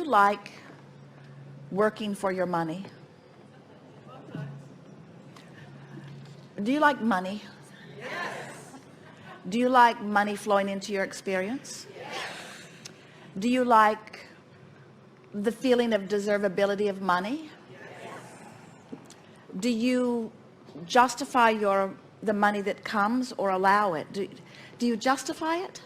like working for your money? Do you like money? Yes. Do you like money flowing into your experience? Yes. Do you like the feeling of deservability of money? Yes. Do you justify the money that comes or allow it? Do you justify it?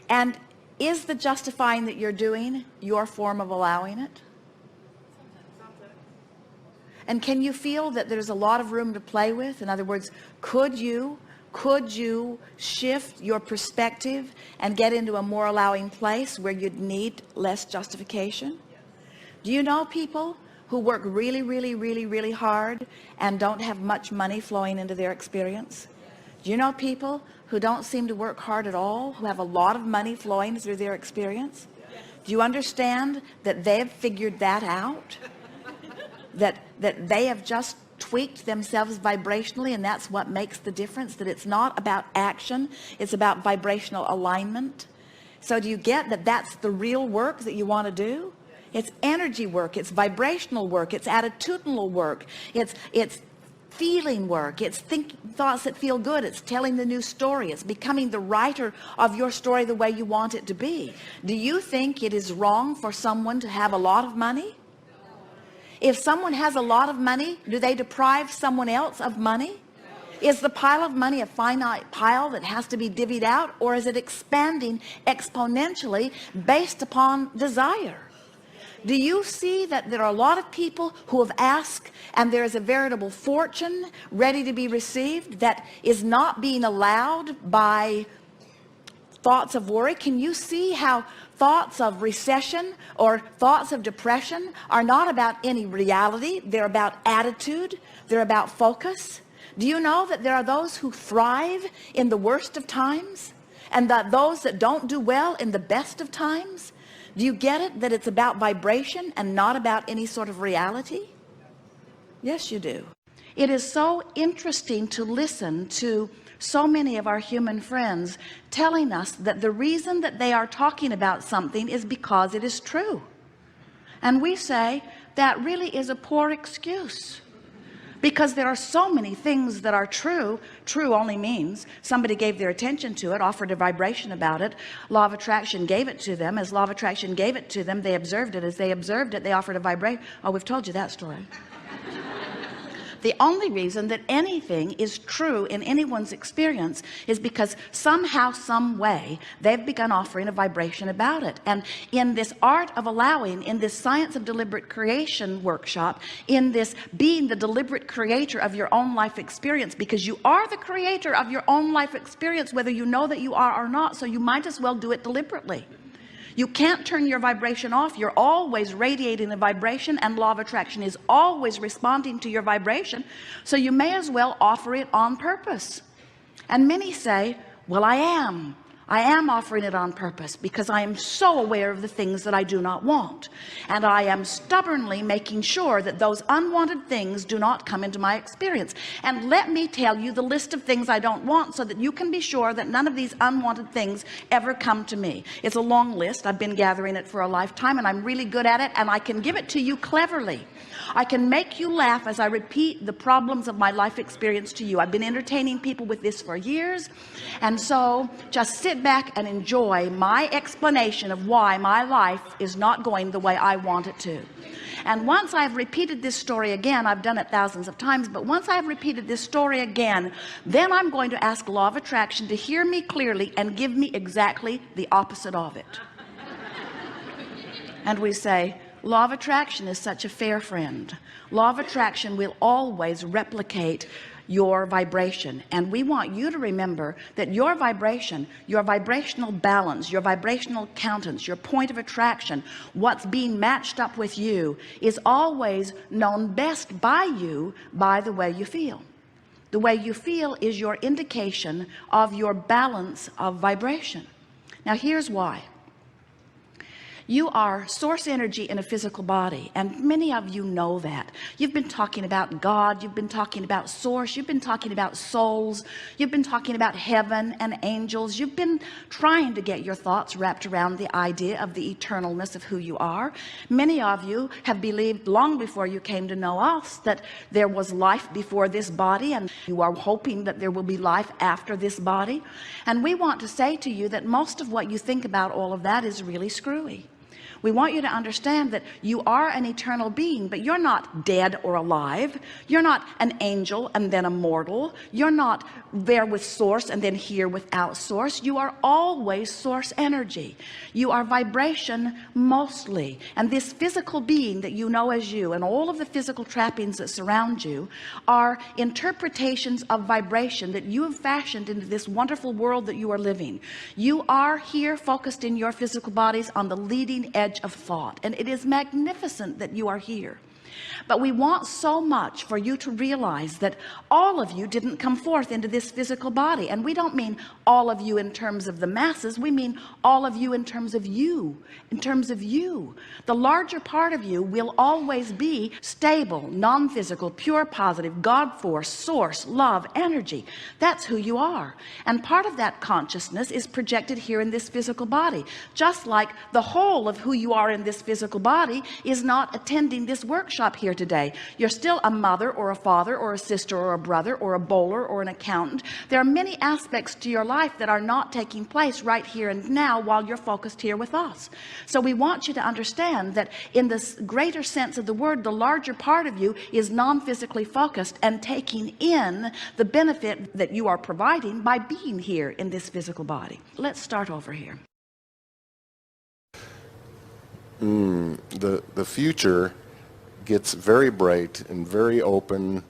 And is the justifying that you're doing your form of allowing it? And can you feel that there's a lot of room to play with? In other words, could you shift your perspective and get into a more allowing place where you'd need less justification? Do you know people who work really, really, really, really hard and don't have much money flowing into their experience? Do you know people who don't seem to work hard at all, who have a lot of money flowing through their experience? Do you understand that they've figured that out? That they have just tweaked themselves vibrationally, and that's what makes the difference, that it's not about action, it's about vibrational alignment. So do you get that that's the real work that you want to do? It's energy work, it's vibrational work, it's attitudinal work, it's feeling work, it's thoughts that feel good, it's telling the new story, it's becoming the writer of your story the way you want it to be. Do you think it is wrong for someone to have a lot of money? If someone has a lot of money, do they deprive someone else of money? Is the pile of money a finite pile that has to be divvied out, or is it expanding exponentially based upon desire? Do you see that there are a lot of people who have asked, and there is a veritable fortune ready to be received that is not being allowed by thoughts of worry? Can you see how thoughts of recession or thoughts of depression are not about any reality? They're about attitude. They're about focus. Do you know that there are those who thrive in the worst of times, and that those that don't do well in the best of times? Do you get it, that it's about vibration and not about any sort of reality? Yes, you do. It is so interesting to listen to so many of our human friends telling us that the reason that they are talking about something is because it is true. And we say that really is a poor excuse, because there are so many things that are true. True only means somebody gave their attention to it, offered a vibration about it. Law of attraction gave it to them. As law of attraction gave it to them, they observed it. As they observed it, they offered a vibration. Oh, we've told you that story. The only reason that anything is true in anyone's experience is because somehow, some way, they've begun offering a vibration about it. And in this art of allowing, in this science of deliberate creation workshop, in this being the deliberate creator of your own life experience, because you are the creator of your own life experience, whether you know that you are or not, so you might as well do it deliberately. You can't turn your vibration off. You're always radiating a vibration, and law of attraction is always responding to your vibration. So you may as well offer it on purpose. And many say, well, I am offering it on purpose because I am so aware of the things that I do not want, and I am stubbornly making sure that those unwanted things do not come into my experience. And let me tell you the list of things I don't want, so that you can be sure that none of these unwanted things ever come to me. It's a long list. I've been gathering it for a lifetime, and I'm really good at it, and I can give it to you cleverly. I can make you laugh as I repeat the problems of my life experience to you. I've been entertaining people with this for years, and so just sit back and enjoy my explanation of why my life is not going the way I want it to. And once I've repeated this story again, I've done it thousands of times, but once I've repeated this story again, then I'm going to ask law of attraction to hear me clearly and give me exactly the opposite of it. And we say, law of attraction is such a fair friend. Law of attraction will always replicate your vibration, and we want you to remember that your vibration, your vibrational balance, your vibrational countance, your point of attraction, what's being matched up with you, is always known best by you by the way you feel. The way you feel is your indication of your balance of vibration. Now here's why. You are source energy in a physical body, and many of you know that. You've been talking about God, you've been talking about source, you've been talking about souls, you've been talking about heaven and angels. You've been trying to get your thoughts wrapped around the idea of the eternalness of who you are. Many of you have believed long before you came to know us that there was life before this body, and you are hoping that there will be life after this body. And we want to say to you that most of what you think about all of that is really screwy. We want you to understand that you are an eternal being, but you're not dead or alive. You're not an angel and then a mortal. You're not there with source and then here without source. You are always source energy. You are vibration mostly. And this physical being that you know as you, and all of the physical trappings that surround you, are interpretations of vibration that you have fashioned into this wonderful world that you are living. You are here focused in your physical bodies on the leading edge of thought, and it is magnificent that you are here. But we want so much for you to realize that all of you didn't come forth into this physical body. And we don't mean all of you in terms of the masses. We mean all of you in terms of you. In terms of you, the larger part of you will always be stable, non-physical, pure positive, God force, source, love, energy. That's who you are. And part of that consciousness is projected here in this physical body. Just like the whole of who you are in this physical body is not attending this workshop here today. You're still a mother or a father or a sister or a brother or a bowler or an accountant. There are many aspects to your life that are not taking place right here and now while you're focused here with us. So we want you to understand that in this greater sense of the word, the larger part of you is non-physically focused and taking in the benefit that you are providing by being here in this physical body. Let's start over here. The future gets very bright and very open,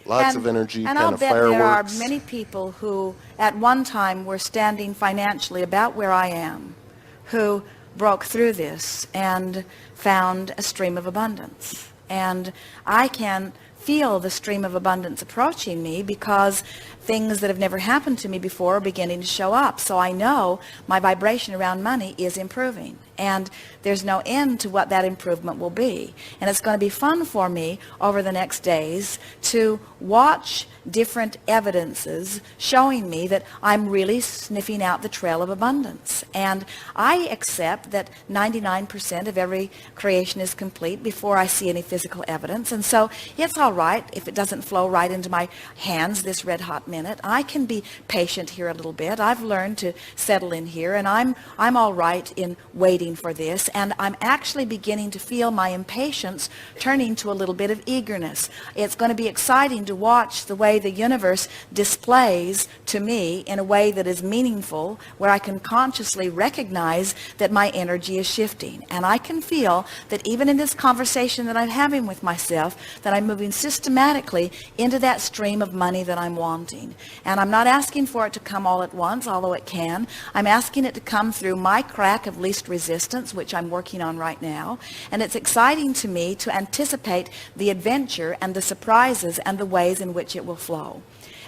lots of energy, and kind I'll of bet fireworks. there are many people who at one time were standing financially about where I am, who broke through this and found a stream of abundance. And I can feel the stream of abundance approaching me because things that have never happened to me before are beginning to show up. So I know my vibration around money is improving, and there's no end to what that improvement will be. And it's going to be fun for me over the next days to watch different evidences showing me that I'm really sniffing out the trail of abundance. And I accept that 99% of every creation is complete before I see any physical evidence. And so it's all right if it doesn't flow right into my hands this red hot minute. I can be patient here a little bit. I've learned to settle in here, and I'm all right in waiting for this. And I'm actually beginning to feel my impatience turning to a little bit of eagerness. It's going to be exciting to watch the way the universe displays to me in a way that is meaningful, where I can consciously recognize that my energy is shifting. And I can feel that even in this conversation that I'm having with myself, that I'm moving systematically into that stream of money that I'm wanting. And I'm not asking for it to come all at once, although it can. I'm asking it to come through my crack of least resistance, which I'm working on right now. And it's exciting to me to anticipate the adventure and the surprises and the ways in which it will flow.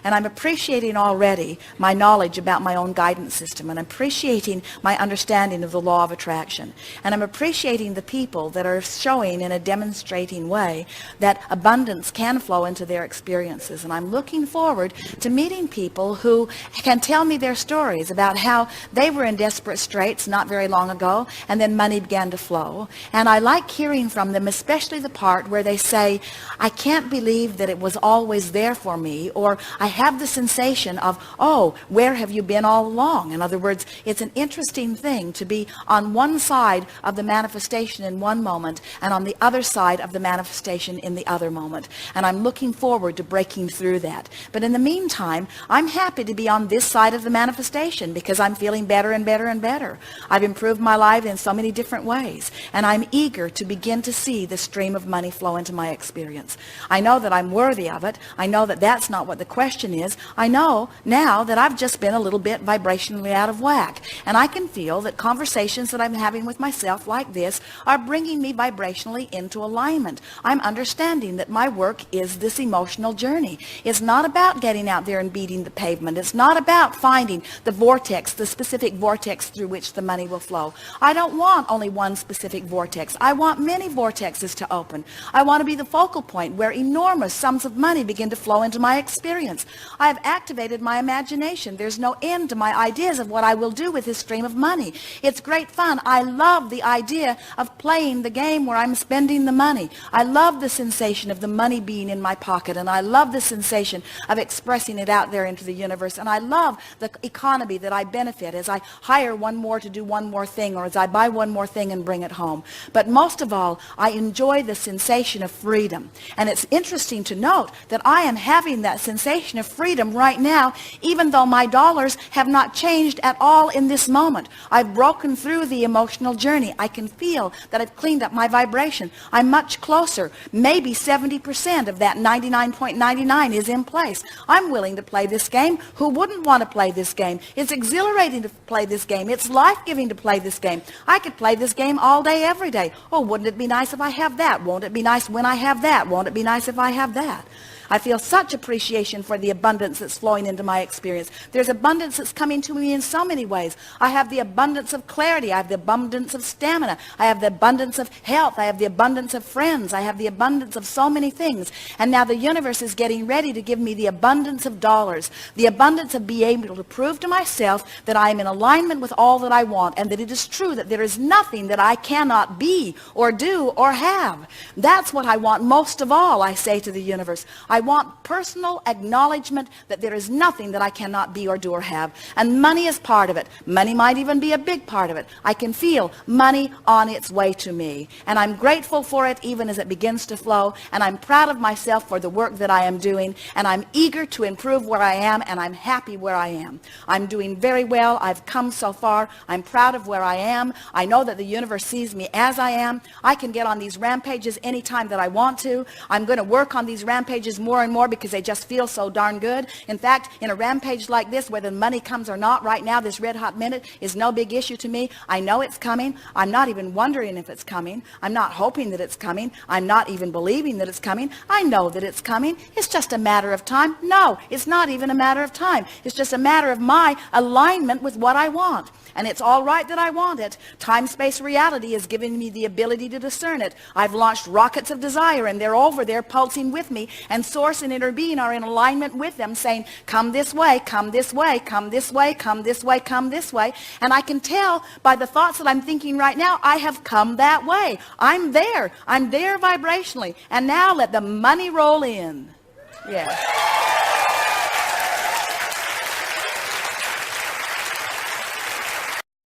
And I'm appreciating already my knowledge about my own guidance system, and appreciating my understanding of the law of attraction. And I'm appreciating the people that are showing in a demonstrating way that abundance can flow into their experiences. And I'm looking forward to meeting people who can tell me their stories about how they were in desperate straits not very long ago, and then money began to flow. And I like hearing from them, especially the part where they say, I can't believe that it was always there for me, or I have the sensation of, oh, where have you been all along? In other words, it's an interesting thing to be on one side of the manifestation in one moment and on the other side of the manifestation in the other moment. And I'm looking forward to breaking through that. But in the meantime, I'm happy to be on this side of the manifestation because I'm feeling better and better and better. I've improved my life in so many different ways, and I'm eager to begin to see the stream of money flow into my experience. I know that I'm worthy of it. I know that that's not what the question question is, I know now that I've just been a little bit vibrationally out of whack. And I can feel that conversations that I'm having with myself like this are bringing me vibrationally into alignment. I'm understanding that my work is this emotional journey. It's not about getting out there and beating the pavement. It's not about finding the vortex, the specific vortex through which the money will flow. I don't want only one specific vortex. I want many vortexes to open. I want to be the focal point where enormous sums of money begin to flow into my experience. I have activated my imagination. There's no end to my ideas of what I will do with this stream of money. It's great fun. I love the idea of playing the game where I'm spending the money. I love the sensation of the money being in my pocket, and I love the sensation of expressing it out there into the universe, and I love the economy that I benefit as I hire one more to do one more thing, or as I buy one more thing and bring it home. But most of all, I enjoy the sensation of freedom. And it's interesting to note that I am having that sensation of freedom right now, even though my dollars have not changed at all in this moment. I've broken through the emotional journey. I can feel that I've cleaned up my vibration. I'm much closer. Maybe 70% of that 99.99 is in place. I'm willing to play this game. Who wouldn't want to play this game? It's exhilarating to play this game. It's life-giving to play this game. I could play this game all day, every day. Oh, wouldn't it be nice if I have that? Won't it be nice when I have that? Won't it be nice if I have that? I feel such appreciation for the abundance that's flowing into my experience. There's abundance that's coming to me in so many ways. I have the abundance of clarity. I have the abundance of stamina. I have the abundance of health. I have the abundance of friends. I have the abundance of so many things. And now the universe is getting ready to give me the abundance of dollars, the abundance of being able to prove to myself that I am in alignment with all that I want, and that it is true that there is nothing that I cannot be or do or have. That's what I want most of all, I say to the universe. I want personal acknowledgement that there is nothing that I cannot be or do or have. And money is part of it. Money might even be a big part of it. I can feel money on its way to me. And I'm grateful for it even as it begins to flow. And I'm proud of myself for the work that I am doing. And I'm eager to improve where I am. And I'm happy where I am. I'm doing very well. I've come so far. I'm proud of where I am. I know that the universe sees me as I am. I can get on these rampages anytime that I want to. I'm going to work on these rampages more and more because they just feel so darn good. In fact, in a rampage like this, whether money comes or not right now, this red hot minute is no big issue to me. I know it's coming. I'm not even wondering if it's coming. I'm not hoping that it's coming. I'm not even believing that it's coming. I know that it's coming. It's just a matter of time. No, it's not even a matter of time. It's just a matter of my alignment with what I want. And it's all right that I want it. Time-space reality is giving me the ability to discern it. I've launched rockets of desire, and they're over there pulsing with me, and source and inner being are in alignment with them, saying, come this way, come this way, come this way, come this way, come this way. And I can tell by the thoughts that I'm thinking right now, I have come that way. I'm there vibrationally. And now let the money roll in. Yeah.